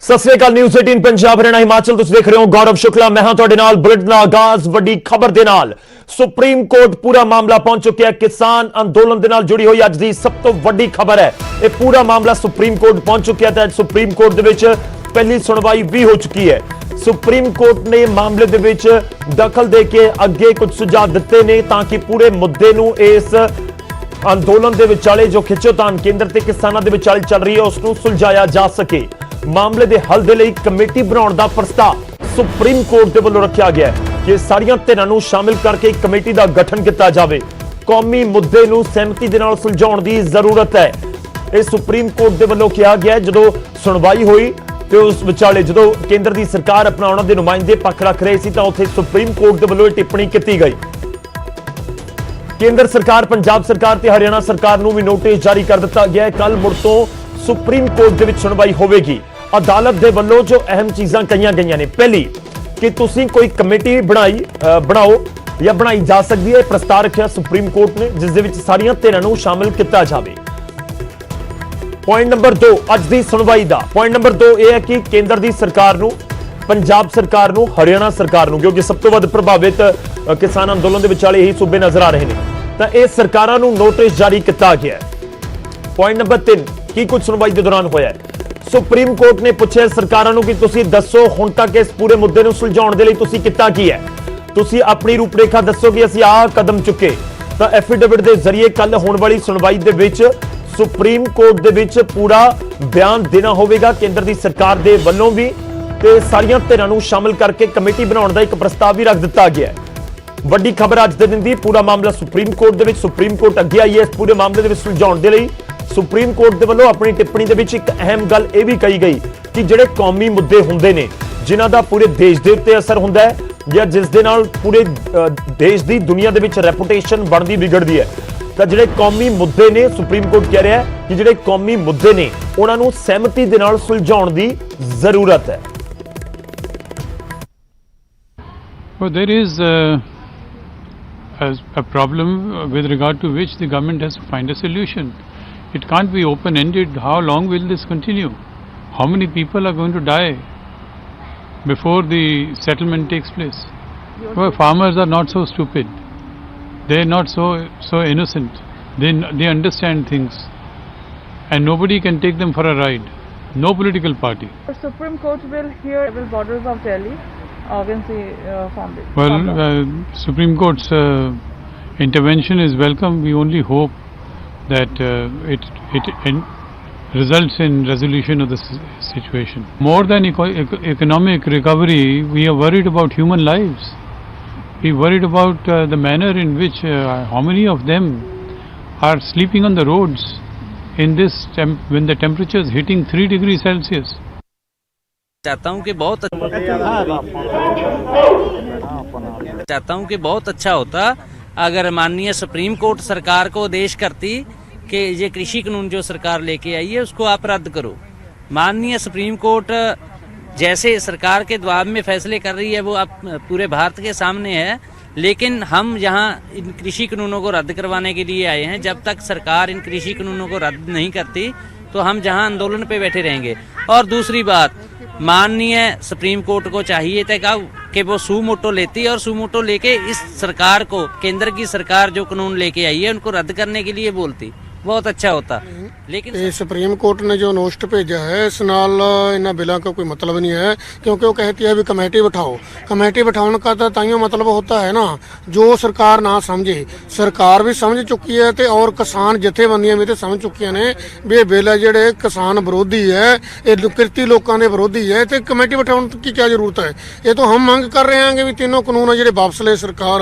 सत श्री अकाल न्यूज़ 18 पंजाब हरियाणा हिमाचल तुसीं देख रहे हो गौरव शुक्ला मैं हां तुहाडे नाल बुलेटिन दा आगाज़ वड्डी खबर दे नाल सुप्रीम कोर्ट पूरा मामला पहुंच चुकिया किसान अंदोलन दे नाल जुड़ी हुई अज दी सब तो वड्डी खबर है यह पूरा मामला सुप्रीम कोर्ट पहुंच चुकिया ते सुप्रीम कोर्ट दे विच पहली सुनवाई भी हो चुकी है। सुप्रीम कोर्ट ने मामले दे विच दखल दे के अगे कुछ सुझाव दिते ने ताकि पूरे मुद्दे नूं इस अंदोलन दे विचाले जो खिच्चोतान केंद्र ते किसानां दे विचाले चल रही है उसनूं सुलझाया जा सके। मामले दे हल दे लई कमेटी बनाउण दा प्रस्ताव सुप्रीम कोर्ट दे वल्लों रखिया गया है कि सारियां धिरां नूं शामिल करके एक कमेटी दा गठन किया जावे। कौमी मुद्दे नूं सहमति दे नाल सुलझाउण दी जरूरत है। यह सुप्रीम कोर्ट दे वल्लों कहा गया जदों सुनवाई हुई तो उस विचाले जदों केंद्र दी सरकार अपना उन्हां दे नुमाइंदे पक्ष रख रहे सी तां उत्थे सुप्रीम कोर्ट दे वल्लों टिप्पणी की गई। केंद्र सरकार पंजाब सरकार ते हरियाणा सरकार नूं भी नोटिस जारी कर दिता गया है। कल मुड़ तो सुप्रीम कोर्ट दे विच सुनवाई होवेगी। अदालत दे वल्लों जो अहम चीज़ां कहीआं गईआं ने पहली कि तुसीं कोई कमेटी बनाओ या बनाई जा सकती है प्रस्ताव रखिया सुप्रीम कोर्ट ने जिस दे विच सारियां धिरां नूं शामिल किया जावे। पॉइंट नंबर 2 अज दी सुनवाई दा पॉइंट नंबर 2 यह है कि केंद्र दी सरकार नूं पंजाब सरकार नूं हरियाणा सरकार नूं क्योंकि सब तो वध प्रभावित किसान अंदोलन दे विचाले यही सूबे नजर आ रहे हैं तां इह सरकारां नूं नोटिस जारी किया गया है। पॉइंट नंबर 3 की कुछ सुनवाई के दौरान होया है। सुप्रीम कोर्ट ने पूछा सरकारां नूं कि तुसीं दसो हुण तक इस पूरे मुद्दे नूं सुलझाउण दे लई तुसीं कित्ता की है। तुसीं अपनी रूपरेखा दसो कि असीं आह कदम चुके तां एफिडेविट के जरिए कल होने वाली सुनवाई दे विच सुप्रीम कोर्ट दे विच पूरा बयान देना होवेगा। केंद्र दी सरकार दे वल्लों भी ते सारियां धिरां नूं शामिल करके कमेटी बनाउण दा एक प्रस्ताव भी रख दिता गया है। वड्डी खबर अज दे दिन दी पूरा मामला सुप्रीम कोर्ट दे विच सुप्रीम कोर्ट अगे आई है इस पूरे मामले दे विच सुलझाउण दे लई। सुप्रीम कोर्ट दे वल्लों अपनी टिप्पणी दे विच एक अहम गल यह भी कही गई कि जिहड़े कौमी मुद्दे हुंदे ने जिन्हां दा पूरे देश दे उत्ते असर हुंदा है या जिस दे नाल पूरे देश दी दुनिया दे विच रेपुटेशन बनदी बिगड़दी है तां जिहड़े कौमी मुद्दे ने सुप्रीम कोर्ट कह रहा है कि जिहड़े कौमी मुद्दे ने उहनां नूं सहमति दे नाल सुलझाउण दी जरूरत है। Well, there is a problem with regard to which the government has to find a solution. It can't be open-ended. How long will this continue? How many people are going to die before the settlement takes place? Well, farmers are not so stupid. They are not so innocent. They understand things, and nobody can take them for a ride. No political party. The Supreme Court will hear the borders of Delhi. Supreme Court's intervention is welcome. We only hope that it results in resolution of the situation. More than economic recovery, we are worried about human lives. We are worried about the manner in which how many of them are sleeping on the roads in this when the temperature is hitting 3 degrees Celsius. चाहता हूं कि बहुत अच्छा होता अगर माननीय supreme court सरकार को आदेश करती कि ये कृषि कानून जो सरकार लेके आई है उसको आप रद्द करो। माननीय सुप्रीम कोर्ट जैसे सरकार के दबाव में फैसले कर रही है वो अब पूरे भारत के सामने है, लेकिन हम यहाँ इन कृषि कानूनों को रद्द करवाने के लिए आए हैं। जब तक सरकार इन कृषि कानूनों को रद्द नहीं करती तो हम जहाँ आंदोलन पे बैठे रहेंगे। और दूसरी बात, माननीय सुप्रीम कोर्ट को चाहिए था कि वो सुमोटो लेती और सुमोटो लेके इस सरकार को, केंद्र की सरकार जो कानून लेके आई है उनको रद्द करने के लिए बोलती, बहुत अच्छा होता। लेकिन सुप्रीम कोर्ट ने जो नोटिस भेजा है इस नाल इन्हां बिलों का कोई मतलब नहीं है, क्योंकि वो कहती है भी कमेटी बिठाओ। कमेटी बिठाने का तो ताइयों मतलब होता है ना जो सरकार ना समझे। सरकार भी समझ चुकी है ते और किसान जथेबंदियां भी तो समझ चुकी ने भी ये बिल है जिहड़े किसान विरोधी है, ये किरती लोगों के विरोधी है, तो कमेटी बिठाने की क्या जरूरत है। ये तो हम मंग कर रहे हैं कि भी तीनों कानून है जिहड़े वापस ले सरकार,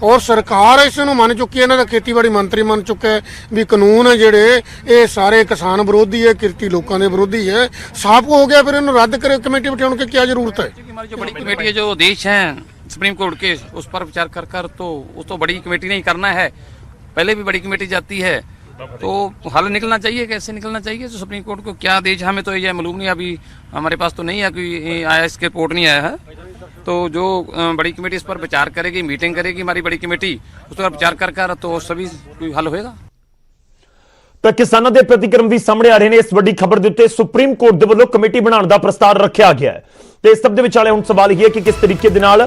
और सरकार इस मन चुकी है, इन्हां दा खेतीबाड़ी मंत्री मन चुका है भी कानून है जिहड़े ये सारे किसान विरोधी है, किरती लोगों के विरोधी है। साफ हो गया, फिर इन्हें रद्द करे कमेटी बिठाने की क्या जरूरत है। हमारी जो बड़ी कमेटी है जो आदेश है सुप्रीम कोर्ट के उस पर विचार कर तो उस तो बड़ी कमेटी नहीं करना है, पहले भी बड़ी कमेटी जाती है तो हल निकलना चाहिए। कैसे निकलना चाहिए तो सुप्रीम कोर्ट को क्या आदेश, हमें तो ये मालूम नहीं, अभी हमारे पास तो नहीं है, कोई आया इसके रिपोर्ट नहीं आया है। तो जो बड़ी कमेटी इस पर विचार करेगी, मीटिंग करेगी हमारी बड़ी कमेटी, उस पर विचार कर तो सभी हल होएगा। ਤਾਂ ਕਿਸਾਨਾਂ ਦੇ ਪ੍ਰਤੀਕਰਮ ਵੀ ਸਾਹਮਣੇ ਆ ਰਹੇ ਨੇ। ਇਸ ਵੱਡੀ ਖਬਰ ਦੇ ਉੱਤੇ ਸੁਪਰੀਮ ਕੋਰਟ ਦੇ ਵੱਲੋਂ ਕਮੇਟੀ ਬਣਾਉਣ ਦਾ ਪ੍ਰਸਤਾਵ ਰੱਖਿਆ ਗਿਆ ਹੈ ਤੇ ਇਸ ਸਭ ਦੇ ਵਿਚਾਲੇ ਹੁਣ ਸਵਾਲ ਇਹ ਹੈ ਕਿ ਕਿਸ ਤਰੀਕੇ ਦੇ ਨਾਲ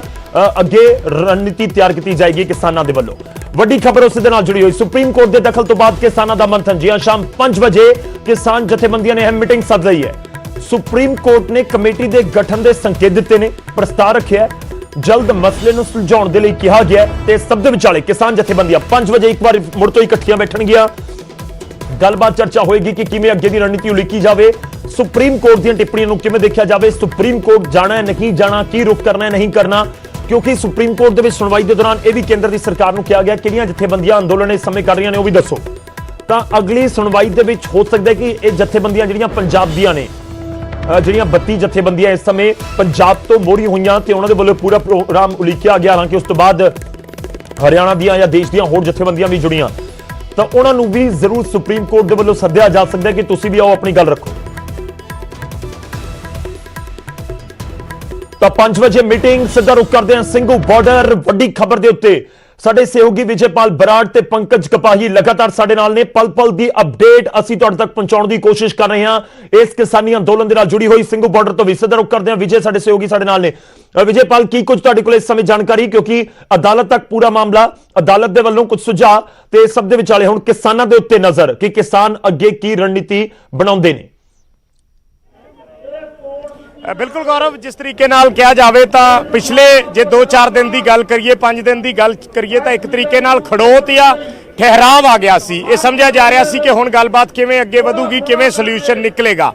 ਅੱਗੇ ਰਣਨੀਤੀ ਤਿਆਰ ਕੀਤੀ ਜਾਏਗੀ ਕਿਸਾਨਾਂ ਦੇ ਵੱਲੋਂ। ਵੱਡੀ ਖਬਰ ਉਸ ਦੇ ਨਾਲ ਜੁੜੀ ਹੋਈ, ਸੁਪਰੀਮ ਕੋਰਟ ਦੇ ਦਖਲ ਤੋਂ ਬਾਅਦ ਕਿਸਾਨਾਂ ਦਾ ਮੰਥਨ। ਜੀ ਹਾਂ, ਸ਼ਾਮ 5 ਵਜੇ ਕਿਸਾਨ ਜਥੇਬੰਦੀਆਂ ਨੇ ਅਹਿਮ ਮੀਟਿੰਗ ਸੱਦ ਲਈ ਹੈ। ਸੁਪਰੀਮ ਕੋਰਟ ਨੇ ਕਮੇਟੀ ਦੇ ਗਠਨ ਦੇ ਸੰਕੇਤ ਦਿੱਤੇ ਨੇ, ਪ੍ਰਸਤਾਵ ਰੱਖਿਆ ਹੈ, ਜਲਦ ਮਸਲੇ ਨੂੰ ਸੁਲਝਾਉਣ ਦੇ ਲਈ ਕਿਹਾ ਗਿਆ ਤੇ ਸਭ ਦੇ ਵਿਚਾਲੇ ਕਿਸਾਨ ਜਥੇਬੰਦੀਆਂ 5 ਵਜੇ ਇੱਕ ਵਾਰ ਮੁੜ ਤੋਂ ਇਕੱਠੀਆਂ ਬੈਠਣਗੀਆਂ। ਗੱਲਬਾਤ ਚਰਚਾ ਹੋਏਗੀ ਕਿ ਕਿਵੇਂ ਅੱਗੇ ਦੀ ਰਣਨੀਤੀ ਉਲੀਕੀ ਜਾਵੇ, ਸੁਪਰੀਮ ਕੋਰਟ ਦੀਆਂ ਟਿੱਪਣੀਆਂ ਨੂੰ ਕਿਵੇਂ ਦੇਖਿਆ ਜਾਵੇ, ਸੁਪਰੀਮ ਕੋਰਟ ਜਾਣਾ ਹੈ ਨਹੀਂ ਜਾਣਾ, ਕੀ ਰੁਖ ਕਰਨਾ ਹੈ ਨਹੀਂ ਕਰਨਾ, ਕਿਉਂਕਿ ਸੁਪਰੀਮ ਕੋਰਟ ਦੇ ਵਿੱਚ ਸੁਣਵਾਈ ਦੇ ਦੌਰਾਨ ਇਹ ਵੀ ਕੇਂਦਰ ਦੀ ਸਰਕਾਰ ਨੂੰ ਕਿਹਾ ਗਿਆ ਕਿਹੜੀਆਂ ਜਥੇਬੰਦੀਆਂ ਅੰਦੋਲਨ ਇਸ ਸਮੇਂ ਕਰ ਰਹੀਆਂ ਨੇ ਉਹ ਵੀ ਦੱਸੋ। ਤਾਂ ਅਗਲੀ ਸੁਣਵਾਈ ਦੇ ਵਿੱਚ ਹੋ ਸਕਦਾ ਹੈ ਕਿ ਇਹ ਜਥੇਬੰਦੀਆਂ ਜਿਹੜੀਆਂ ਪੰਜਾਬ ਦੀਆਂ ਨੇ, ਜਿਹੜੀਆਂ 32 ਜਥੇਬੰਦੀਆਂ ਇਸ ਸਮੇਂ ਪੰਜਾਬ ਤੋਂ ਮੋੜੀ ਹੋਈਆਂ ਤੇ ਉਹਨਾਂ ਦੇ ਵੱਲੋਂ ਪੂਰਾ ਪ੍ਰੋਗਰਾਮ ਉਲੀਕਿਆ ਗਿਆ, ਹਾਲਾਂਕਿ ਉਸ ਤੋਂ ਬਾਅਦ ਹਰਿਆਣਾ ਦੀਆਂ ਜਾਂ ਦੇਸ਼ ਦੀਆਂ ਹੋਰ ਜਥੇਬੰਦੀਆਂ ਵੀ ਜੁੜੀਆਂ, ਤਾਂ ਉਹਨਾਂ ਨੂੰ ਵੀ ਜ਼ਰੂਰ ਸੁਪਰੀਮ ਕੋਰਟ ਦੇ ਵੱਲੋਂ ਸੱਦਿਆ ਜਾ ਸਕਦਾ ਹੈ ਕਿ ਤੁਸੀਂ ਵੀ ਆਓ ਆਪਣੀ ਗੱਲ ਰੱਖੋ। ਤਾਂ 5 ਵਜੇ ਮੀਟਿੰਗ, ਸਿੱਧਾ ਰੁਕ ਕਰਦੇ ਹਾਂ ਸਿੰਘੂ ਬਾਰਡਰ। ਵੱਡੀ ਖਬਰ ਦੇ ਉੱਤੇ ਸਾਡੇ ਸਹਿਯੋਗੀ ਵਿਜੇਪਾਲ ਬਰਾੜ ਤੇ ਪੰਕਜ ਕਪਾਹੀ ਲਗਾਤਾਰ ਸਾਡੇ ਨਾਲ ਨੇ। ਪਲ ਪਲ ਦੀ ਅਪਡੇਟ ਅਸੀਂ ਤੁਹਾਡੇ ਤੱਕ ਪਹੁੰਚਾਉਣ ਦੀ ਕੋਸ਼ਿਸ਼ ਕਰ ਰਹੇ ਹਾਂ ਇਸ ਕਿਸਾਨੀ ਅੰਦੋਲਨ ਦੇ ਨਾਲ ਜੁੜੀ ਹੋਈ ਸਿੰਘੂ ਬਾਰਡਰ ਤੋਂ ਵੀ। ਸਿੱਧਾ ਰੁਕ ਕਰਦੇ ਹਾਂ, ਵਿਜੇ ਸਾਡੇ ਸਹਿਯੋਗੀ ਸਾਡੇ ਨਾਲ ਨੇ। ਵਿਜੇਪਾਲ, ਕੀ ਕੁਝ ਤੁਹਾਡੇ ਕੋਲ ਇਸ ਸਮੇਂ ਜਾਣਕਾਰੀ, ਕਿਉਂਕਿ ਅਦਾਲਤ ਤੱਕ ਪੂਰਾ ਮਾਮਲਾ, ਅਦਾਲਤ ਦੇ ਵੱਲੋਂ ਕੁਝ ਸੁਝਾਅ ਤੇ ਸਭ ਦੇ ਵਿਚਾਲੇ ਹੁਣ ਕਿਸਾਨਾਂ ਦੇ ਉੱਤੇ ਨਜ਼ਰ ਕਿ ਕਿਸਾਨ ਅੱਗੇ ਕੀ ਰਣਨੀਤੀ ਬਣਾਉਂਦੇ ਨੇ। ਬਿਲਕੁਲ ਗੌਰਵ, ਜਿਸ ਤਰੀਕੇ ਨਾਲ ਕਿਹਾ ਜਾਵੇ ਤਾਂ ਪਿਛਲੇ ਜੇ 2-4 ਦਿਨ ਦੀ ਗੱਲ ਕਰੀਏ, 5 ਦਿਨ ਦੀ ਗੱਲ ਕਰੀਏ ਤਾਂ ਇੱਕ ਤਰੀਕੇ ਨਾਲ ਖੜੋਤ ਜਾਂ ਠਹਿਰਾਵ ਆ ਗਿਆ ਸੀ। ਇਹ ਸਮਝਿਆ ਜਾ ਰਿਹਾ ਸੀ ਕਿ ਹੁਣ ਗੱਲਬਾਤ ਕਿਵੇਂ ਅੱਗੇ ਵਧੂਗੀ, ਕਿਵੇਂ ਸੋਲੂਸ਼ਨ ਨਿਕਲੇਗਾ।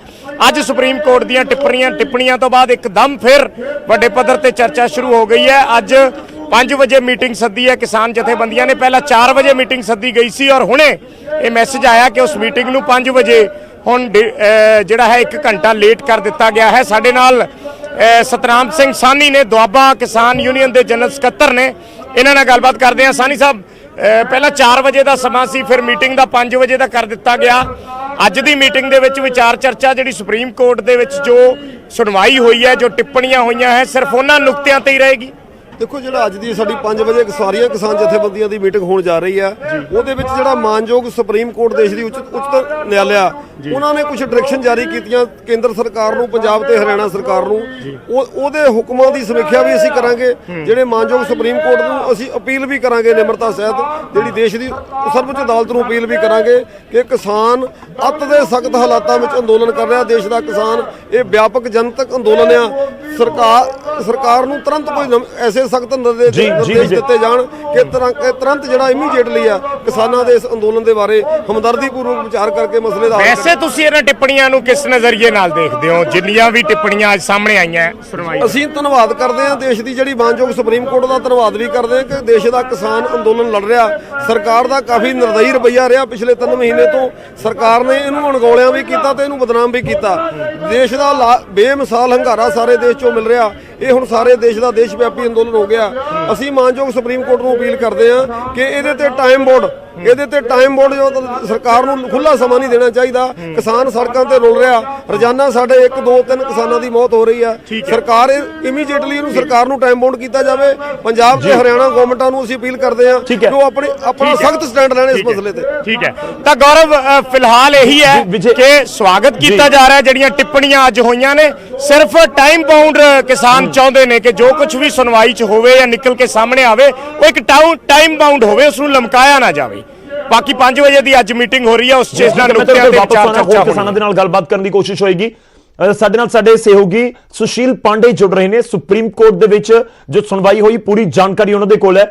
ਅੱਜ ਸੁਪਰੀਮ ਕੋਰਟ ਦੀਆਂ ਟਿੱਪਣੀਆਂ ਤੋਂ ਬਾਅਦ ਇੱਕਦਮ ਫਿਰ ਵੱਡੇ ਪੱਧਰ ਤੇ ਚਰਚਾ ਸ਼ੁਰੂ ਹੋ ਗਈ ਹੈ। ਅੱਜ 5 ਵਜੇ ਮੀਟਿੰਗ ਸੱਦੀ ਹੈ ਕਿਸਾਨ ਜਥੇਬੰਦੀਆਂ ਨੇ। ਪਹਿਲਾਂ 4 ਵਜੇ ਮੀਟਿੰਗ ਸੱਦੀ ਗਈ ਸੀ ਔਰ ਹੁਣੇ ਇਹ ਮੈਸੇਜ ਆਇਆ ਕਿ ਉਸ ਮੀਟਿੰਗ ਨੂੰ 5 ਵਜੇ ਹੁਣ ਜਿਹੜਾ ਹੈ 1 ਘੰਟਾ ਲੇਟ ਕਰ ਦਿੱਤਾ ਗਿਆ ਹੈ। ਸਾਡੇ ਨਾਲ ਸਤਨਾਮ ਸਿੰਘ ਸਾਨੀ ਨੇ, ਦੁਆਬਾ ਕਿਸਾਨ ਯੂਨੀਅਨ ਦੇ ਜਨਰਲ ਸਕੱਤਰ ਨੇ, ਇਹਨਾਂ ਨਾਲ ਗੱਲਬਾਤ ਕਰਦੇ ਹਾਂ। ਸਾਨੀ ਸਾਹਿਬ, ਪਹਿਲਾਂ 4 ਵਜੇ ਦਾ ਸਮਾਂ ਸੀ, ਫਿਰ ਮੀਟਿੰਗ ਦਾ 5 ਵਜੇ ਦਾ ਕਰ ਦਿੱਤਾ ਗਿਆ। ਅੱਜ ਦੀ ਮੀਟਿੰਗ ਦੇ ਵਿੱਚ ਵਿਚਾਰ ਚਰਚਾ ਜਿਹੜੀ ਸੁਪਰੀਮ ਕੋਰਟ ਦੇ ਵਿੱਚ ਜੋ ਸੁਣਵਾਈ ਹੋਈ ਹੈ, ਜੋ ਟਿੱਪਣੀਆਂ ਹੋਈਆਂ ਹੈ, ਸਿਰਫ ਉਹਨਾਂ ਨੁਕਤਿਆਂ ਤੇ ਹੀ ਰਹੇਗੀ। ਦੇਖੋ, ਜਿਹੜਾ ਅੱਜ ਦੀ ਸਾਡੀ 5 ਵਜੇ ਸਾਰੀਆਂ ਕਿਸਾਨ ਜਥੇਬੰਦੀਆਂ ਦੀ ਮੀਟਿੰਗ ਹੋਣ ਜਾ ਰਹੀ ਹੈ, ਉਹਦੇ ਵਿੱਚ ਜਿਹੜਾ ਮਾਨਯੋਗ ਸੁਪਰੀਮ ਕੋਰਟ ਦੇਸ਼ ਦੀ ਉੱਚਤਮ ਨਿਆਲਿਆ, ਉਹਨਾਂ ਨੇ ਕੁਝ ਡਾਇਰੈਕਸ਼ਨ ਜਾਰੀ ਕੀਤੀਆਂ ਕੇਂਦਰ ਸਰਕਾਰ ਨੂੰ, ਪੰਜਾਬ ਤੇ ਹਰਿਆਣਾ ਸਰਕਾਰ ਨੂੰ। ਉਹਦੇ ਹੁਕਮਾਂ ਦੀ ਸਮੀਖਿਆ ਵੀ ਅਸੀਂ ਕਰਾਂਗੇ। ਜਿਹੜੇ ਮਾਨਯੋਗ ਸੁਪਰੀਮ ਕੋਰਟ ਨੂੰ ਅਸੀਂ ਅਪੀਲ ਵੀ ਕਰਾਂਗੇ ਨਿਮਰਤਾ ਸਹਿਤ, ਜਿਹੜੀ ਦੇਸ਼ ਦੀ ਸਰਵਉੱਚ ਅਦਾਲਤ ਨੂੰ ਅਪੀਲ ਵੀ ਕਰਾਂਗੇ ਕਿ ਕਿਸਾਨ ਅੱਤ ਦੇ ਸਖਤ ਹਾਲਾਤਾਂ ਵਿੱਚ ਅੰਦੋਲਨ ਕਰ ਰਿਹਾ। ਦੇਸ਼ ਦਾ ਕਿਸਾਨ ਇਹ ਵਿਆਪਕ ਜਨਤਕ ਅੰਦੋਲਨ ਆ। ਸਰਕਾਰ ਨੂੰ ਤੁਰੰਤ ਕੋਈ ਐਸੇ ਸਖਤ ਨਿਰਦੇਸ਼ ਦਿੱਤੇ ਜਾਣ ਕਿ ਤੁਰੰਤ ਜਿਹੜਾ ਇਮੀਡੀਏਟਲੀ ਆ ਕਿਸਾਨਾਂ ਦੇ ਇਸ ਅੰਦੋਲਨ ਦੇ ਬਾਰੇ ਹਮਦਰਦੀ ਪੂਰਵਕ ਵਿਚਾਰ ਕਰਕੇ ਮਸਲੇ ਦਾ ਹੱਲ। ਵੈਸੇ ਤੁਸੀਂ ਇਹਨਾਂ ਟਿੱਪਣੀਆਂ ਨੂੰ ਕਿਸ ਨਜ਼ਰੀਏ ਨਾਲ ਦੇਖਦੇ ਹੋ, ਜਿੰਨੀਆਂ ਵੀ ਟਿੱਪਣੀਆਂ ਅੱਜ ਸਾਹਮਣੇ ਆਈਆਂ ਸੁਣਵਾਈ? ਅਸੀਂ ਧੰਨਵਾਦ ਕਰਦੇ ਹਾਂ ਦੇਸ਼ ਦੀ ਜਿਹੜੀ ਮਾਨਯੋਗ ਸੁਪਰੀਮ ਕੋਰਟ ਦਾ ਧੰਨਵਾਦ ਵੀ ਕਰਦੇ ਹਾਂ ਕਿ ਦੇਸ਼ ਦਾ ਕਿਸਾਨ ਅੰਦੋਲਨ ਲੜ ਰਿਹਾ। ਸਰਕਾਰ ਦਾ ਕਾਫੀ ਨਿਰਦਈ ਰਵੱਈਆ ਰਿਹਾ ਪਿਛਲੇ 3 ਮਹੀਨੇ ਤੋਂ। ਸਰਕਾਰ ਨੇ ਇਹਨੂੰ ਅਣਗੌਲਿਆਂ ਵੀ ਕੀਤਾ ਤੇ ਇਹਨੂੰ ਬਦਨਾਮ ਵੀ ਕੀਤਾ। ਦੇਸ਼ ਦਾ ਬੇਮਿਸਾਲ ਹੰਗਾਰਾ ਸਾਰੇ ਦੇਸ਼ ਚੋਂ ਮਿਲ ਰਿਹਾ। ਇਹ ਹੁਣ ਸਾਰੇ ਦੇਸ਼ ਦਾ ਦੇਸ਼ ਵਿਆਪੀ ਅੰਦੋਲਨ ਹੋ ਗਿਆ। ਅਸੀਂ ਮਾਨਯੋਗ ਸੁਪਰੀਮ ਕੋਰਟ ਨੂੰ ਅਪੀਲ ਕਰਦੇ ਹਾਂ ਕਿ ਇਹਦੇ ਤੇ ਟਾਈਮ ਬੋਰਡ ਜੋ ਸਰਕਾਰ ਨੂੰ ਖੁੱਲਾ ਸਮਾਂ ਨਹੀਂ ਦੇਣਾ ਚਾਹੀਦਾ। ਕਿਸਾਨ ਸੜਕਾਂ ਤੇ ਰੁਲ ਰਿਹਾ, ਰੋਜ਼ਾਨਾ ਸਾਡੇ 1, 2, 3 ਕਿਸਾਨਾਂ ਦੀ ਮੌਤ ਹੋ ਰਹੀ ਹੈ। ਸਰਕਾਰ ਇਮੀਡੀਏਟਲੀ ਇਹਨੂੰ ਸਰਕਾਰ ਨੂੰ ਟਾਈਮ ਬਾਉਂਡ ਕੀਤਾ ਜਾਵੇ। ਪੰਜਾਬ ਤੇ ਹਰਿਆਣਾ ਗਵਰਨਮੈਂਟਾਂ ਨੂੰ ਅਸੀਂ ਅਪੀਲ ਕਰਦੇ ਹਾਂ ਕਿ ਉਹ ਆਪਣਾ ਸਖਤ ਸਟੈਂਡ ਲੈਣ ਇਸ ਮਸਲੇ ਤੇ। ਠੀਕ ਹੈ, ਤਾਂ ਗੌਰਵ, ਫਿਲਹਾਲ ਇਹੀ ਹੈ ਕਿ ਸਵਾਗਤ ਕੀਤਾ ਜਾ ਰਿਹਾ ਜਿਹੜੀਆਂ ਟਿੱਪਣੀਆਂ ਅੱਜ ਹੋਈਆਂ ਨੇ। ਸਿਰਫ ਟਾਈਮ ਬਾਉਂਡ ਕਿਸਾਨ ਚਾਹੁੰਦੇ ਨੇ ਕਿ ਜੋ ਕੁਝ ਵੀ ਸੁਣਵਾਈ 'ਚ ਹੋਵੇ ਜਾਂ ਨਿਕਲ ਕੇ ਸਾਹਮਣੇ ਆਵੇ ਉਹ ਇੱਕ ਟਾਈਮ ਬਾਉਂਡ ਹੋਵੇ, ਉਸ ਨੂੰ ਲਮਕਾਇਆ ਨਾ ਜਾਵੇ। ਬਾਕੀ 5 ਵਜੇ ਦੀ ਅੱਜ ਮੀਟਿੰਗ ਹੋ ਰਹੀ ਹੈ, ਉਸ ਚੀਜ਼ ਨਾਲ ਨੁਕਤਿਆਂ ਤੇ ਵਿਚਾਰ ਚਰਚਾ ਹੋਣੀ। ਕਿਸਾਨਾਂ ਦੇ ਨਾਲ ਗੱਲਬਾਤ ਕਰਨ ਦੀ ਕੋਸ਼ਿਸ਼ ਹੋਏਗੀ। ਸਾਡੇ ਨਾਲ ਸਾਡੇ ਸਹਿਯੋਗੀ ਸੁਸ਼ੀਲ ਪਾਂਡੇ ਜੁੜ ਰਹੇ ਨੇ। ਸੁप्रीम कोर्ट ਦੇ ਵਿੱਚ जो सुनवाई हुई पूरी जानकारी उन्होंने कोल है।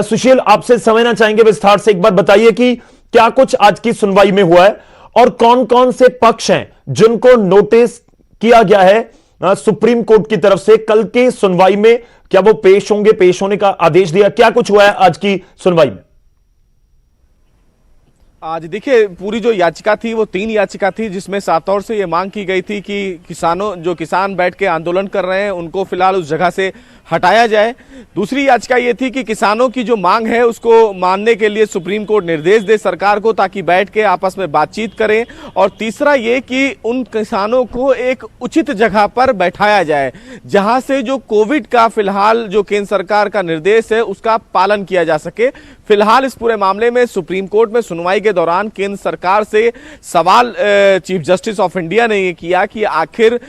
सुशील, आपसे समझना चाहेंगे विस्तार से, एक बार बताइए कि क्या कुछ आज की सुनवाई में हुआ है और कौन कौन से पक्ष हैं जिनको नोटिस किया गया है सुप्रीम कोर्ट की तरफ से। कल की सुनवाई में क्या वो पेश होंगे, पेश होने का आदेश दिया, क्या कुछ हुआ है आज की सुनवाई में? आज देखिए, पूरी जो याचिका थी वो 3 याचिका थी, जिसमें साफ तौर से ये मांग की गई थी कि किसान बैठ के आंदोलन कर रहे हैं उनको फिलहाल उस जगह से हटाया जाए। दूसरी याचिका ये थी कि किसानों की जो मांग है उसको मानने के लिए सुप्रीम कोर्ट निर्देश दे सरकार को, ताकि बैठ के आपस में बातचीत करें। और तीसरा ये कि उन किसानों को एक उचित जगह पर बैठाया जाए जहां से जो कोविड का फिलहाल जो केंद्र सरकार का निर्देश है उसका पालन किया जा सके। फिलहाल इस पूरे मामले में सुप्रीम कोर्ट में सुनवाई के के दौरान केंद्र सरकार से सवाल चीफ जस्टिस ऑफ इंडिया ने ये किया कि आखिर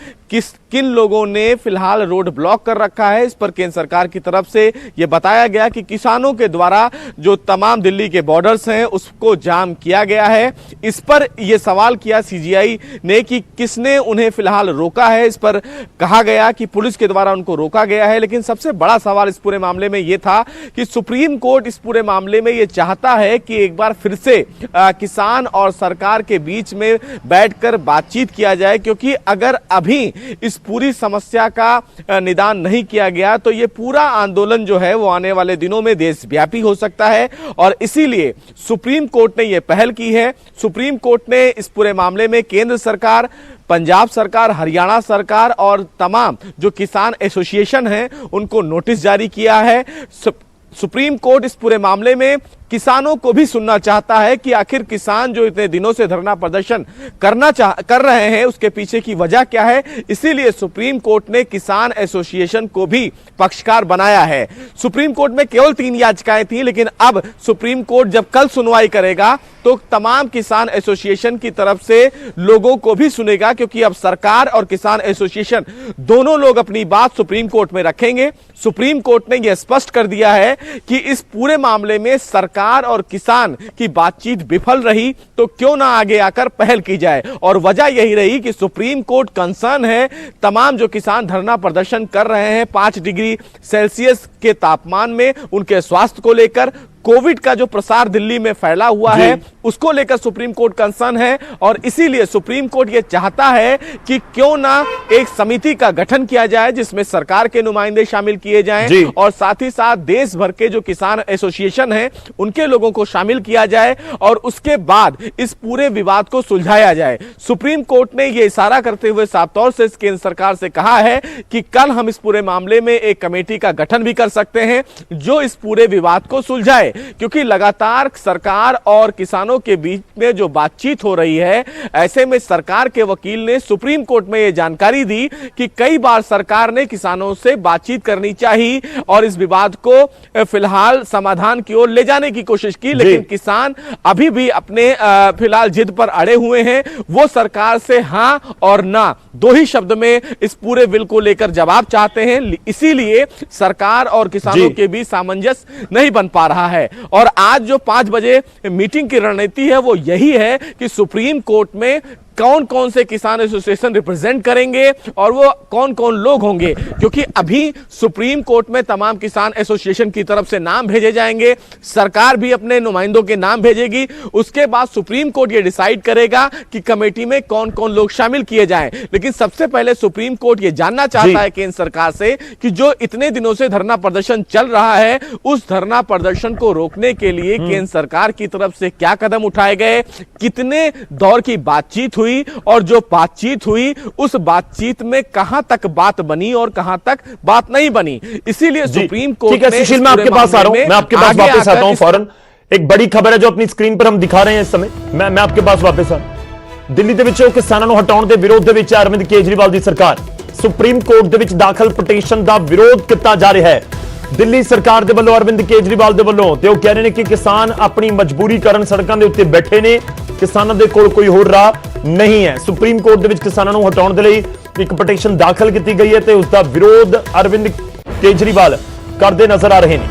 किन लोगों ने फिलहाल रोड ब्लॉक कर रखा है। इस पर केंद्र सरकार की तरफ से यह बताया गया कि किसानों के द्वारा जो तमाम दिल्ली के बॉर्डर्स हैं उसको जाम किया गया है। इस पर यह सवाल किया सीजीआई ने कि किसने उन्हें फिलहाल रोका है। इस पर कहा गया कि पुलिस के द्वारा उनको रोका गया है, लेकिन सबसे बड़ा सवाल इस पूरे मामले में यह था कि सुप्रीम कोर्ट इस पूरे मामले में यह चाहता है कि एक बार फिर से किसान और सरकार के बीच में बैठकर बातचीत किया जाए, क्योंकि अगर अभी इस पूरी समस्या का निदान नहीं किया गया तो यह पूरा आंदोलन जो है वो आने वाले दिनों में देशव्यापी हो सकता है। और इसीलिए सुप्रीम कोर्ट ने यह पहल की है। सुप्रीम कोर्ट ने इस पूरे मामले में केंद्र सरकार, पंजाब सरकार, हरियाणा सरकार और तमाम जो किसान एसोसिएशन हैं उनको नोटिस जारी किया है। सुप्रीम कोर्ट इस पूरे मामले में किसानों को भी सुनना चाहता है कि आखिर किसान जो इतने दिनों से धरना प्रदर्शन कर रहे हैं उसके पीछे की वजह क्या है। इसीलिए सुप्रीम कोर्ट ने किसान एसोसिएशन को भी पक्षकार बनाया है। सुप्रीम कोर्ट में केवल 3 याचिकाएं थी, लेकिन अब सुप्रीम कोर्ट जब कल सुनवाई करेगा तो तमाम किसान एसोसिएशन की तरफ से लोगों को भी सुनेगा, क्योंकि अब सरकार और किसान एसोसिएशन दोनों लोग अपनी बात सुप्रीम कोर्ट में रखेंगे। सुप्रीम कोर्ट ने यह स्पष्ट कर दिया है कि इस पूरे मामले में सरकार और किसान की बातचीत विफल रही तो क्यों ना आगे आकर पहल की जाए। और वजह यही रही कि सुप्रीम कोर्ट कंसर्न है तमाम जो किसान धरना प्रदर्शन कर रहे हैं 5 डिग्री सेल्सियस के तापमान में, उनके स्वास्थ्य को लेकर, कोविड का जो प्रसार दिल्ली में फैला हुआ है उसको लेकर सुप्रीम कोर्ट कंसर्न है। और इसीलिए सुप्रीम कोर्ट यह चाहता है कि क्यों ना एक समिति का गठन किया जाए जिसमें सरकार के नुमाइंदे शामिल किए जाएं और साथ ही साथ देश भर के जो किसान एसोसिएशन हैं उनके लोगों को शामिल किया जाए और उसके बाद इस पूरे विवाद को सुलझाया जाए। सुप्रीम कोर्ट ने यह इशारा करते हुए साफ तौर से केंद्र सरकार से कहा है कि कल हम इस पूरे मामले में एक कमेटी का गठन भी कर सकते हैं जो इस पूरे विवाद को सुलझाए, क्योंकि लगातार सरकार और किसानों के बीच में जो बातचीत हो रही है, ऐसे में सरकार के वकील ने सुप्रीम कोर्ट में यह जानकारी दी कि कई बार सरकार ने किसानों से बातचीत करनी चाहिए और इस विवाद को फिलहाल समाधान की ओर ले जाने की कोशिश की, लेकिन किसान अभी भी अपने फिलहाल जिद पर अड़े हुए हैं। वो सरकार से हां और ना 2 ही शब्द में इस पूरे बिल को लेकर जवाब चाहते हैं। इसीलिए सरकार और किसानों के बीच सामंजस्य नहीं बन पा रहा है। और आज जो 5 बजे मीटिंग की रणनीति है वो यही है कि सुप्रीम कोर्ट में कौन कौन से किसान एसोसिएशन रिप्रेजेंट करेंगे और वो कौन कौन लोग होंगे, क्योंकि अभी सुप्रीम कोर्ट में तमाम किसान एसोसिएशन की तरफ से नाम भेजे जाएंगे, सरकार भी अपने नुमाइंदों के नाम भेजेगी। उसके बाद सुप्रीम कोर्ट ये डिसाइड करेगा कि कमेटी में कौन कौन लोग शामिल किए जाएं। लेकिन सबसे पहले सुप्रीम कोर्ट ये जानना चाहता है केंद्र सरकार से कि जो इतने दिनों से धरना प्रदर्शन चल रहा है उस धरना प्रदर्शन को रोकने के लिए केंद्र सरकार की तरफ से क्या कदम उठाए गए, कितने दौर की बातचीत हुई और जो बातचीत हुई उस बातचीत में कहां तक बात बनी और कहां तक बात नहीं बनी। इसीलिए सुप्रीम कोर्ट ठीक है सुशील, मैं आपके पास आ रहा हूं, मैं आपके पास वापस आता हूं फौरन। एक बड़ी खबर है जो अपनी स्क्रीन पर हम दिखा रहे हैं इस समय, मैं आपके पास वापस आ। दिल्ली ਦੇ ਵਿੱਚ ਕਿਸਾਨਾਂ ਨੂੰ ਹਟਾਉਣ ਦੇ ਵਿਰੋਧ ਦੇ ਵਿੱਚ ਅਰਵਿੰਦ ਕੇਜਰੀਵਾਲ ਦੀ ਸਰਕਾਰ ਸੁਪਰੀਮ ਕੋਰਟ ਦੇ ਵਿੱਚ ਦਾਖਲ ਪਟੀਸ਼ਨ ਦਾ ਵਿਰੋਧ ਕੀਤਾ ਜਾ ਰਿਹਾ ਹੈ। ਦਿੱਲੀ ਸਰਕਾਰ ਦੇ ਵੱਲੋਂ ਅਰਵਿੰਦ ਕੇਜਰੀਵਾਲ ਦੇ ਵੱਲੋਂ ਤੇ ਉਹ ਕਹਿ ਰਹੇ ਨੇ ਕਿ ਕਿਸਾਨ ਆਪਣੀ ਮਜਬੂਰੀ ਕਾਰਨ ਸੜਕਾਂ ਦੇ ਉੱਤੇ ਬੈਠੇ ਨੇ, ਕਿਸਾਨਾਂ ਦੇ ਕੋਲ ਕੋਈ ਹੋਰ ਰਾਹ ਨਹੀਂ ਹੈ। ਸੁਪਰੀਮ ਕੋਰਟ ਦੇ ਵਿੱਚ ਕਿਸਾਨਾਂ ਨੂੰ ਹਟਾਉਣ ਦੇ ਲਈ ਇੱਕ ਪਟੀਸ਼ਨ ਦਾਖਲ ਕੀਤੀ ਗਈ ਹੈ ਤੇ ਉਸ ਦਾ ਵਿਰੋਧ ਅਰਵਿੰਦ ਕੇਜਰੀਵਾਲ ਕਰਦੇ ਨਜ਼ਰ ਆ ਰਹੇ ਨੇ।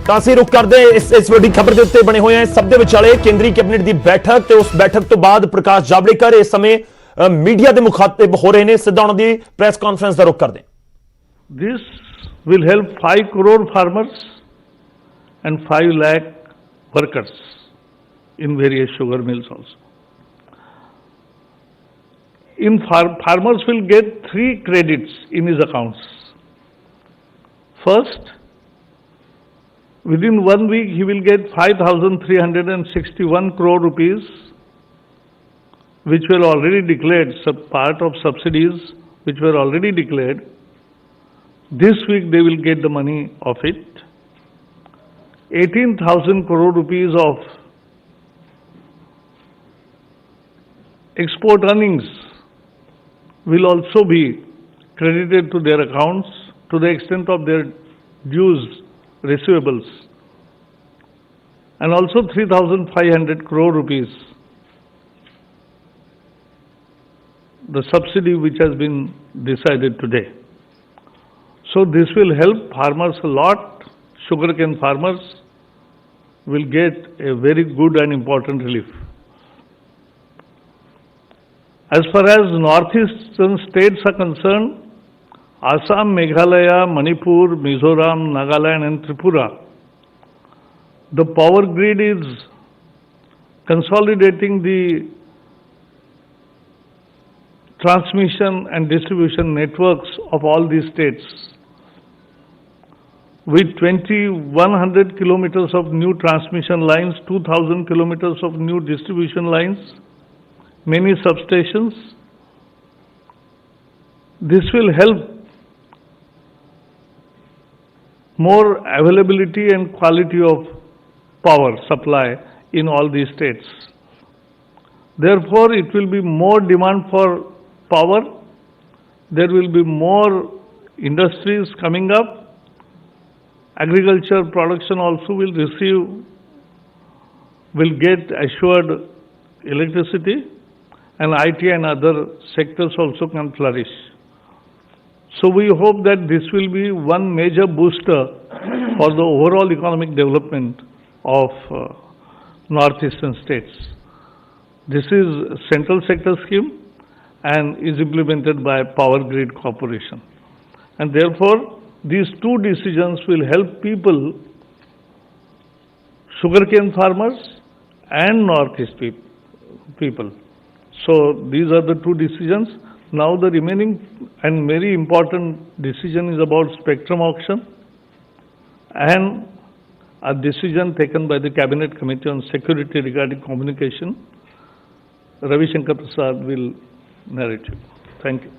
ਤਾਂ ਅਸੀਂ ਰੁਕ ਕਰਦੇ ਇਸ ਵੱਡੀ ਖਬਰ ਦੇ ਉੱਤੇ ਬਣੇ ਹੋਏ ਆ। ਸਭ ਦੇ ਵਿਚਾਲੇ ਕੇਂਦਰੀ ਕੈਬਨਿਟ ਦੀ ਬੈਠਕ ਤੇ ਉਸ ਬੈਠਕ ਤੋਂ ਬਾਅਦ ਪ੍ਰਕਾਸ਼ ਜਾਵੜੇਕਰ ਇਸ ਸਮੇਂ ਮੀਡੀਆ ਦੇ ਮੁਖਾਤਿਬ ਹੋ ਰਹੇ ਨੇ। ਸਿੱਧਾ ਉਹਨਾਂ ਦੀ ਪ੍ਰੈਸ ਕਾਨਫਰੰਸ ਦਾ ਰੁਕ ਕਰਦੇ ਹਾਂ। This will help 5 crore farmers and 5 lakh workers in various sugar mills also. Farmers will get 3 credits in his accounts. First, within 1 week he will get 5,361 crore rupees, which were already declared, part of subsidies which were already declared. This week they will get the money of it. 18,000 crore rupees of export earnings will also be credited to their accounts to the extent of their dues receivables, and also 3,500 crore rupees, the subsidy which has been decided today. So this will help farmers a lot. Sugarcane farmers will get a very good and important relief. As far as northeastern states are concerned, Assam, Meghalaya, Manipur, Mizoram, Nagaland and Tripura, the power grid is consolidating the transmission and distribution networks of all these states with 2,100 kilometers of new transmission lines, 2,000 kilometers of new distribution lines, many substations. This will help more availability and quality of power supply in all these states. Therefore, it will be more demand for power, there will be more industries coming up, agriculture production also will get assured electricity, and IT and other sectors also can flourish. So we hope that this will be one major booster for the overall economic development of northeastern states. This is a central sector scheme and is implemented by Power Grid Corporation. And therefore, these two decisions will help people, sugarcane farmers and northeast people. So these are the two decisions. Now the remaining and very important decision is about spectrum auction and a decision taken by the Cabinet Committee on Security regarding communication. Ravi Shankar Prasad will narrate you. Thank you.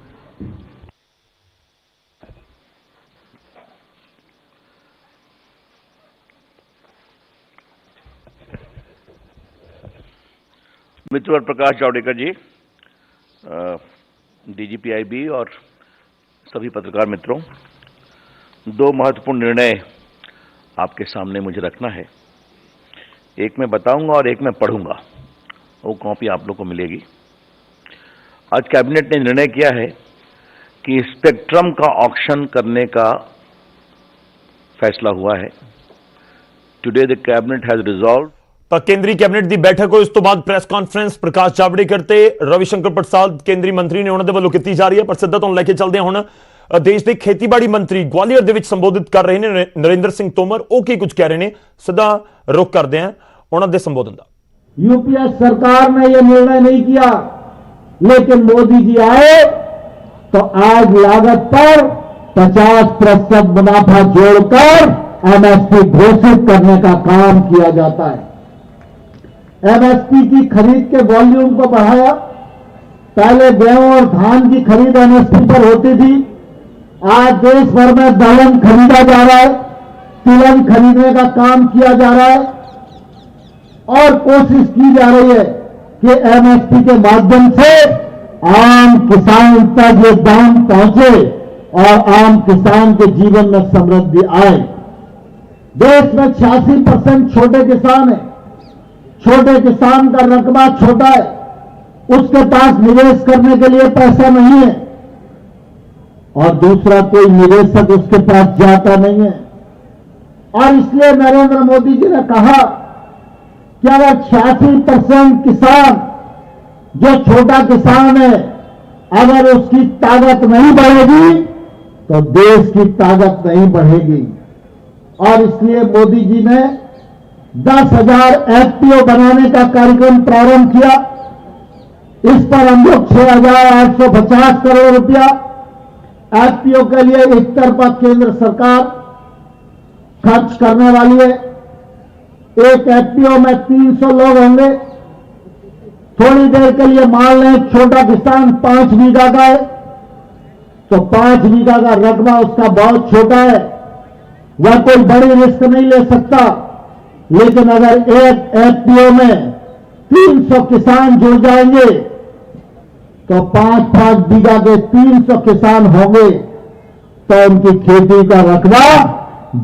मित्र प्रकाश जावड़ेकर जी, डीजीपीआईबी और सभी पत्रकार मित्रों, दो महत्वपूर्ण निर्णय आपके सामने मुझे रखना है। एक मैं बताऊंगा और एक मैं पढ़ूंगा, वो कॉपी आप लोग को मिलेगी। आज कैबिनेट ने निर्णय किया है कि स्पेक्ट्रम का ऑक्शन करने का फैसला हुआ है। Today the cabinet has resolve. ਤਾਂ ਕੇਂਦਰੀ ਕੈਬਨਿਟ ਦੀ ਬੈਠਕ ਹੋਈ, ਉਸ ਤੋਂ ਬਾਅਦ ਪ੍ਰੈਸ ਕਾਨਫਰੰਸ ਪ੍ਰਕਾਸ਼ ਜਾਵੜੇਕਰ ਤੇ ਰਵੀ ਸ਼ੰਕਰ ਪ੍ਰਸਾਦ ਕੇਂਦਰੀ ਮੰਤਰੀ ਨੇ ਉਹਨਾਂ ਦੇ ਵੱਲੋਂ ਕੀਤੀ ਜਾ ਰਹੀ ਹੈ। ਪਰ ਸਿੱਧਾ ਤੁਹਾਨੂੰ ਲੈ ਕੇ ਚੱਲਦੇ ਹਾਂ ਹੁਣ ਦੇਸ਼ ਦੇ ਖੇਤੀਬਾੜੀ ਮੰਤਰੀ ਗਵਾਲੀਅਰ ਦੇ ਵਿੱਚ ਸੰਬੋਧਿਤ ਕਰ ਰਹੇ ਨੇ ਨਰਿੰਦਰ ਸਿੰਘ ਤੋਮਰ। ਉਹ ਕੀ ਕੁਝ ਕਹਿ ਰਹੇ ਨੇ, ਸਿੱਧਾ ਰੁਖ ਕਰਦੇ ਹਾਂ ਉਹਨਾਂ ਦੇ ਸੰਬੋਧਨ ਦਾ। यूपीए सरकार ने यह निर्णय नहीं किया, लेकिन मोदी जी आए तो आज लागत पर 50% मुनाफा जोड़कर एमएसपी घोषित करने का काम किया जाता है। एमएसपी की खरीद के वॉल्यूम को बढ़ाया। पहले गेहूं और धान की खरीद एमएसपी पर होती थी, आज देश भर में दलहन खरीदा जा रहा है, तिलहन खरीदने का काम किया जा रहा है और कोशिश की जा रही है कि एमएसपी के माध्यम से आम किसान तक ये दाम पहुंचे और आम किसान के जीवन में समृद्धि आए। देश में 86% छोटे किसान हैं। छोटे किसान का रकबा छोटा है, उसके पास निवेश करने के लिए पैसा नहीं है और दूसरा कोई निवेशक उसके पास जाता नहीं है। और इसलिए नरेंद्र मोदी जी ने कहा कि अगर 86% किसान जो छोटा किसान है, अगर उसकी ताकत नहीं बढ़ेगी तो देश की ताकत नहीं बढ़ेगी। और इसलिए मोदी जी ने 10,000 एफपीओ बनाने का कार्यक्रम प्रारंभ किया। इस पर हम लोग 6,850 करोड़ रुपया एफपीओ के लिए एक तरफा केंद्र सरकार खर्च करने वाली है। एक एफपीओ में 300 लोग होंगे। थोड़ी देर के लिए मान लें छोटा किसान 5 बीघा का है तो 5 बीघा का रकबा उसका बहुत छोटा है, वह कोई बड़ी रिस्क नहीं ले सकता। लेकिन अगर एक एफपीओ में 300 किसान जुड़ जाएंगे तो 5-5 बीघा के 300 किसान होंगे तो उनकी खेती का रकबा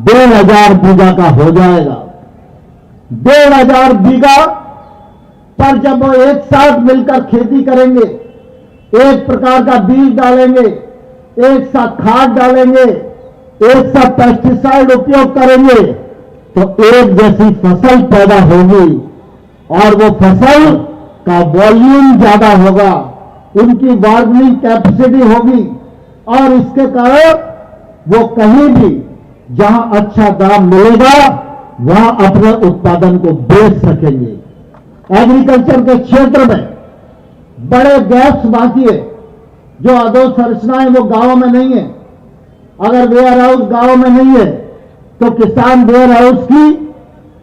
1,500 बीघा का हो जाएगा। 1,500 बीघा पर जब वो एक साथ मिलकर खेती करेंगे, एक प्रकार का बीज डालेंगे, एक साथ खाद डालेंगे, एक साथ पेस्टिसाइड उपयोग करेंगे, तो एक जैसी फसल पैदा होगी और वो फसल का वॉल्यूम ज्यादा होगा, उनकी बार्गेनिंग कैपेसिटी होगी और इसके कारण वो कहीं भी जहां अच्छा दाम मिलेगा वहां अपने उत्पादन को बेच सकेंगे। एग्रीकल्चर के क्षेत्र में बड़े गैप्स बाकी है, जो अधोसंरचनाएं वो गांव में नहीं है। अगर वेयर हाउस गांव में नहीं है तो किसान वेयर हाउस की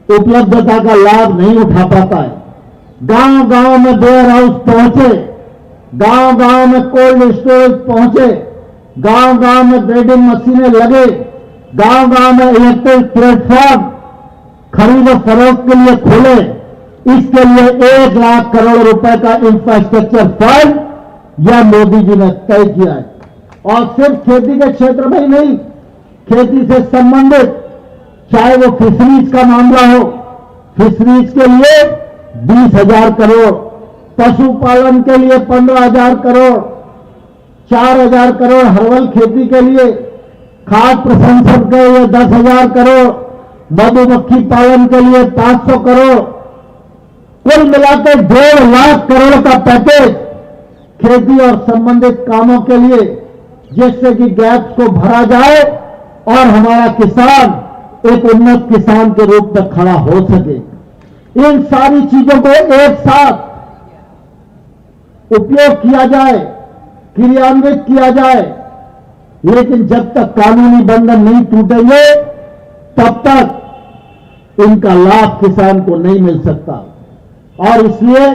उपलब्धता का लाभ नहीं उठा पाता है। गांव गांव में वेयर हाउस पहुंचे, गांव गांव में कोल्ड स्टोरेज पहुंचे, गांव गांव में ग्रेडिंग मशीनें लगे, गांव गांव में इलेक्ट्रिक प्लेटफॉर्म खरीद और फरोख्त के लिए खोले। इसके लिए 1 लाख करोड़ रुपए का इंफ्रास्ट्रक्चर फंड यह मोदी जी ने तय किया है। और सिर्फ खेती के क्षेत्र में ही नहीं, खेती से संबंधित चाहे वो फिशरीज का मामला हो, फिशरीज के लिए 20,000 करोड़, पशुपालन के लिए 15,000 करोड़, 4,000 करोड़ हर्बल खेती के लिए, खाद प्रसंस्करण के लिए 10,000 करोड़, मधुमक्खी पालन के लिए 500 करोड़, कुल मिलाकर 1.5 लाख करोड़ का पैकेज खेती और संबंधित कामों के लिए, जिससे कि गैप्स को भरा जाए और हमारा किसान एक उन्नत किसान के रूप में खड़ा हो सके। इन सारी चीजों को एक साथ उपयोग किया जाए, क्रियान्वित किया जाए, लेकिन जब तक कानूनी बंधन नहीं टूटेंगे तब तक इनका लाभ किसान को नहीं मिल सकता। और इसलिए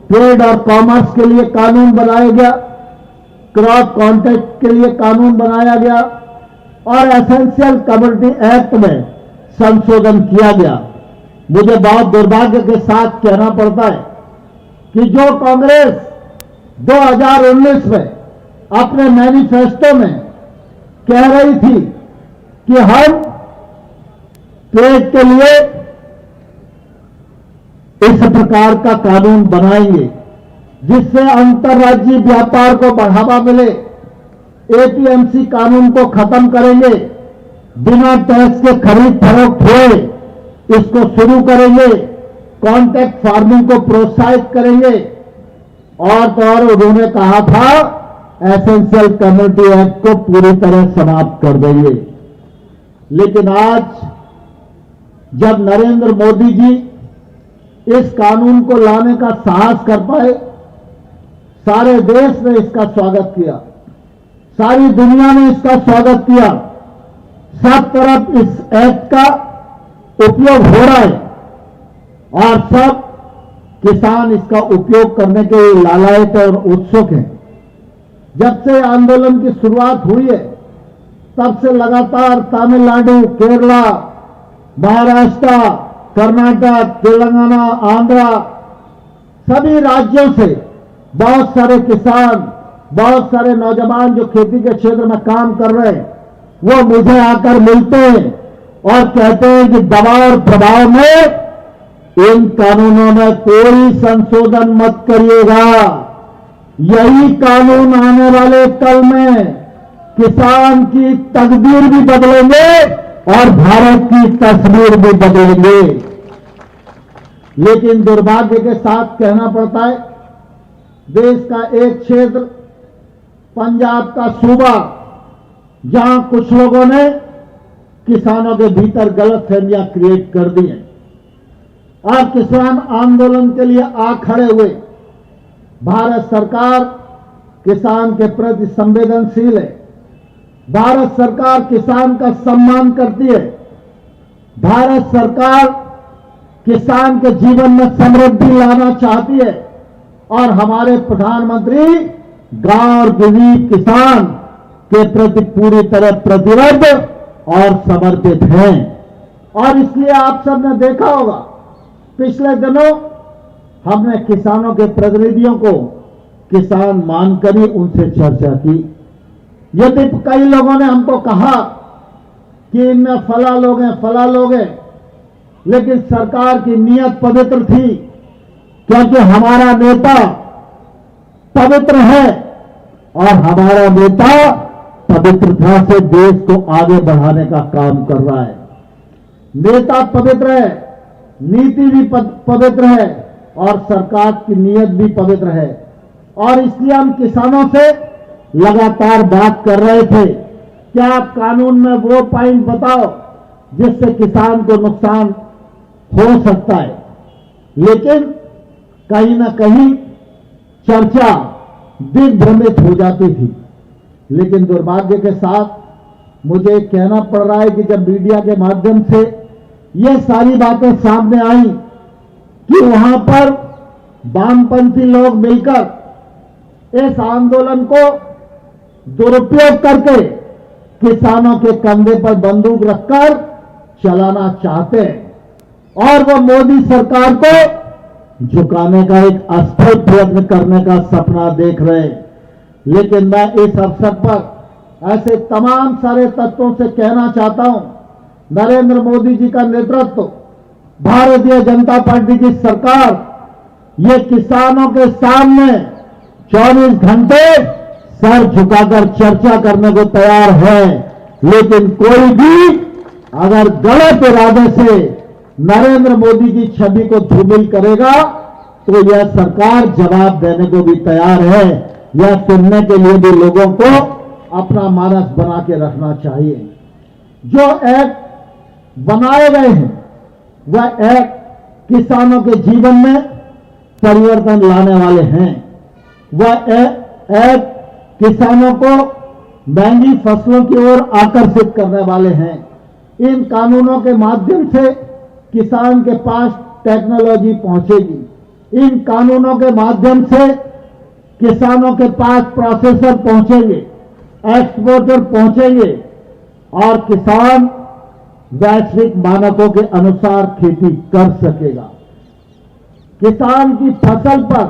ट्रेड और कॉमर्स के लिए कानून बनाया गया, क्रॉस कॉन्ट्रैक्ट के लिए कानून बनाया गया और एसेंशियल कमोडिटी एक्ट में संशोधन किया गया। मुझे बहुत दुर्भाग्य के साथ कहना पड़ता है कि जो कांग्रेस 2019 में अपने मैनिफेस्टो में कह रही थी कि हम ट्रेड के लिए इस प्रकार का कानून बनाएंगे जिससे अंतर्राज्यीय व्यापार को बढ़ावा मिले, एपीएमसी कानून को खत्म करेंगे, बिना टैक्स के खरीद फरोख्त हुए इसको शुरू करेंगे, कॉन्ट्रैक्ट फार्मिंग को प्रोत्साहित करेंगे और तो और उन्होंने कहा था एसेंशियल कमोडिटी एक्ट को पूरी तरह समाप्त कर देंगे। लेकिन आज जब नरेंद्र मोदी जी इस कानून को लाने का साहस कर पाए, सारे देश ने इसका स्वागत किया, सारी दुनिया ने इसका स्वागत किया, सब तरफ इस एक्ट का उपयोग हो रहा है और सब किसान इसका उपयोग करने के लिए लालायित और उत्सुक हैं। जब से आंदोलन की शुरुआत हुई है तब से लगातार तमिलनाडु, केरला, महाराष्ट्र, कर्नाटक, तेलंगाना, आंध्रा सभी राज्यों से बहुत सारे किसान, बहुत सारे नौजवान जो खेती के क्षेत्र में काम कर रहे हैं वो मुझे आकर मिलते हैं और कहते हैं कि दबाव और प्रभाव में इन कानूनों में कोई संशोधन मत करिएगा। यही कानून आने वाले कल में किसान की तकदीर भी बदलेंगे और भारत की तस्वीर भी बदलेंगे। लेकिन दुर्भाग्य के साथ कहना पड़ता है, देश का एक क्षेत्र, पंजाब का सूबा, जहां कुछ लोगों ने किसानों के भीतर गलतफहमियां क्रिएट कर दी हैं और किसान आंदोलन के लिए आ खड़े हुए। भारत सरकार किसान के प्रति संवेदनशील है, भारत सरकार किसान का सम्मान करती है, भारत सरकार किसान के जीवन में समृद्धि लाना चाहती है और हमारे प्रधानमंत्री गांव और गरीब किसान के प्रति पूरी तरह प्रतिबद्ध और समर्पित हैं। और इसलिए आप सबने देखा होगा पिछले दिनों हमने किसानों के प्रतिनिधियों को किसान मानकर ही उनसे चर्चा की। यदि कई लोगों ने हमको कहा कि इनमें फला लोग हैं, लेकिन सरकार की नीयत पवित्र थी, क्योंकि हमारा नेता पवित्र है और हमारा नेता पवित्रता से देश को आगे बढ़ाने का काम कर रहा है। नेता पवित्र है, नीति भी पवित्र है और सरकार की नीयत भी पवित्र है। और इसलिए हम किसानों से लगातार बात कर रहे थे कि आप कानून में वो पॉइंट बताओ जिससे किसान को नुकसान हो सकता है, लेकिन कहीं ना कहीं चर्चा दिग्भ्रमित हो जाती थी। लेकिन दुर्भाग्य के साथ मुझे कहना पड़ रहा है कि जब मीडिया के माध्यम से ये सारी बातें सामने आई कि वहां पर वामपंथी लोग मिलकर इस आंदोलन को दुरुपयोग करके किसानों के कंधे पर बंदूक रखकर चलाना चाहते हैं और वो मोदी सरकार को झुकाने का एक असफल प्रयत्न करने का सपना देख रहे हैं। लेकिन मैं इस अवसर पर ऐसे तमाम सारे तत्वों से कहना चाहता हूं, नरेंद्र मोदी जी का नेतृत्व, भारतीय जनता पार्टी की सरकार ये किसानों के सामने 24 घंटे सर झुकाकर चर्चा करने को तैयार है। लेकिन कोई भी अगर गलत इरादे से नरेंद्र मोदी की छवि को धूमिल करेगा तो यह सरकार जवाब देने को भी तैयार है। यह सुनने के लिए भी लोगों को अपना मानस बना के रखना चाहिए। जो एक्ट बनाए गए हैं वह एक्ट किसानों के जीवन में परिवर्तन लाने वाले हैं। वह एक्ट किसानों को महंगी फसलों की ओर आकर्षित करने वाले हैं। इन कानूनों के माध्यम से किसान के पास टेक्नोलॉजी पहुंचेगी। इन कानूनों के माध्यम से किसानों के पास प्रोसेसर पहुंचेंगे, एक्सपोर्टर पहुंचेंगे और किसान वैश्विक मानकों के अनुसार खेती कर सकेगा। किसान की फसल पर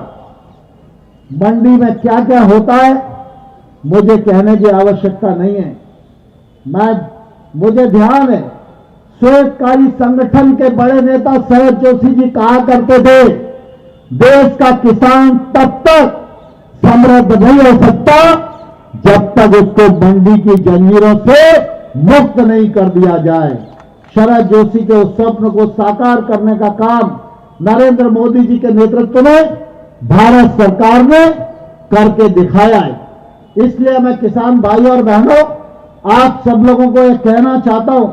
मंडी में क्या क्या होता है मुझे कहने की आवश्यकता नहीं है। मुझे ध्यान है, स्वेच्छाकारी संगठन के बड़े नेता शरद जोशी जी कहा करते थे, देश का किसान तब तक समृद्ध नहीं हो सकता जब तक उसको मंडी की जंजीरों से मुक्त नहीं कर दिया जाए। शरद जोशी के उस स्वप्न को साकार करने का काम नरेंद्र मोदी जी के नेतृत्व में भारत सरकार ने करके दिखाया है। इसलिए मैं किसान भाइयों और बहनों, आप सब लोगों को यह कहना चाहता हूं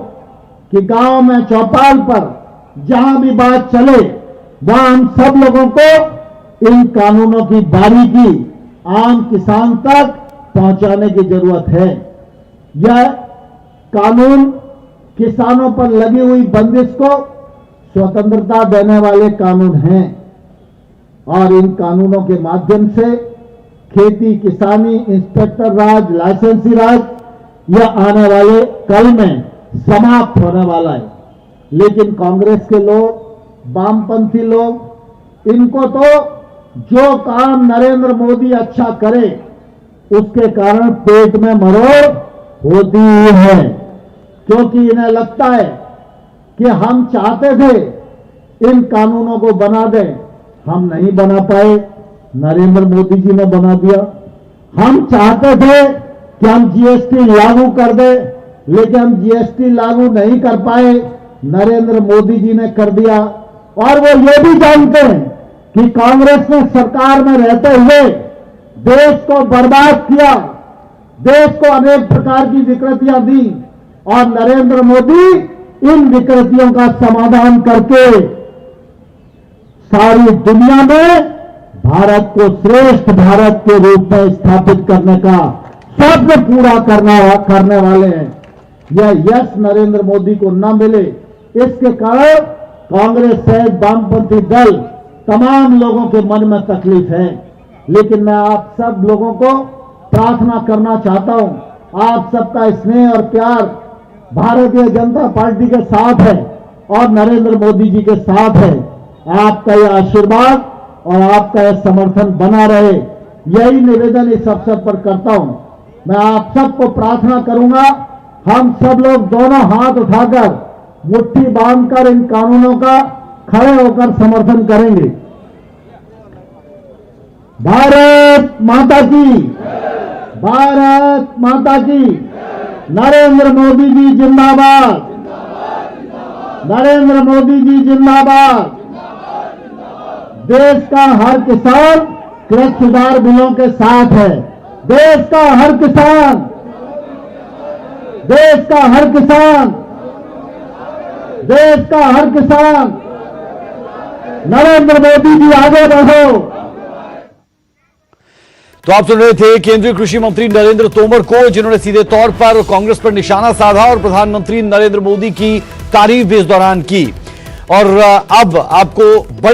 कि गांव में चौपाल पर जहां भी बात चले वहां हम सब लोगों को इन कानूनों की बारीकी आम किसान तक पहुंचाने की जरूरत है। यह कानून किसानों पर लगी हुई बंदिश को स्वतंत्रता देने वाले कानून हैं और इन कानूनों के माध्यम से खेती, किसानी, इंस्पेक्टर राज, लाइसेंसी राज यह आने वाले कल में समाप्त होने वाला है। लेकिन कांग्रेस के लोग, वामपंथी लोग, इनको तो जो काम नरेंद्र मोदी अच्छा करे उसके कारण पेट में मरोड़ होती ही है, क्योंकि इन्हें लगता है कि हम चाहते थे इन कानूनों को बना दें, हम नहीं बना पाए, नरेंद्र मोदी जी ने बना दिया। हम चाहते थे कि हम जीएसटी लागू कर दें, लेकिन हम जीएसटी लागू नहीं कर पाए, नरेंद्र मोदी जी ने कर दिया। और वो ये भी जानते हैं कि कांग्रेस ने सरकार में रहते हुए देश को बर्बाद किया, देश को अनेक प्रकार की विकृतियां दी और नरेंद्र मोदी इन विकृतियों का समाधान करके सारी दुनिया में भारत को श्रेष्ठ भारत के रूप में स्थापित करने का स्वप्न पूरा करने वाले हैं। यह यश नरेंद्र मोदी को न मिले, इसके कारण कांग्रेस सहित वामपंथी दल तमाम लोगों के मन में तकलीफ है। लेकिन मैं आप सब लोगों को प्रार्थना करना चाहता हूं, आप सबका स्नेह और प्यार भारतीय जनता पार्टी के साथ है और नरेंद्र मोदी जी के साथ है। आपका यह आशीर्वाद और आपका यह समर्थन बना रहे, यही निवेदन इस अवसर पर करता हूं। मैं आप सबको प्रार्थना करूंगा, हम सब लोग दोनों हाथ उठाकर मुट्ठी बांधकर इन कानूनों का खड़े होकर समर्थन करेंगे। भारत माता की, भारत माता की, नरेंद्र मोदी जी जिंदाबाद, नरेंद्र मोदी जी जिंदाबाद। देश का हर किसान कृषि सुधार बिलों के साथ है। देश का हर किसान, देश का हर किसान, देश का हर किसान, नरेंद्र मोदी जी आगे बढ़ो। तो आप सुन रहे थे केंद्रीय कृषि मंत्री नरेंद्र तोमर को, जिन्होंने सीधे तौर पर कांग्रेस पर निशाना साधा और प्रधानमंत्री नरेंद्र मोदी की तारीफ भी इस दौरान की। और अब आपको बड़ी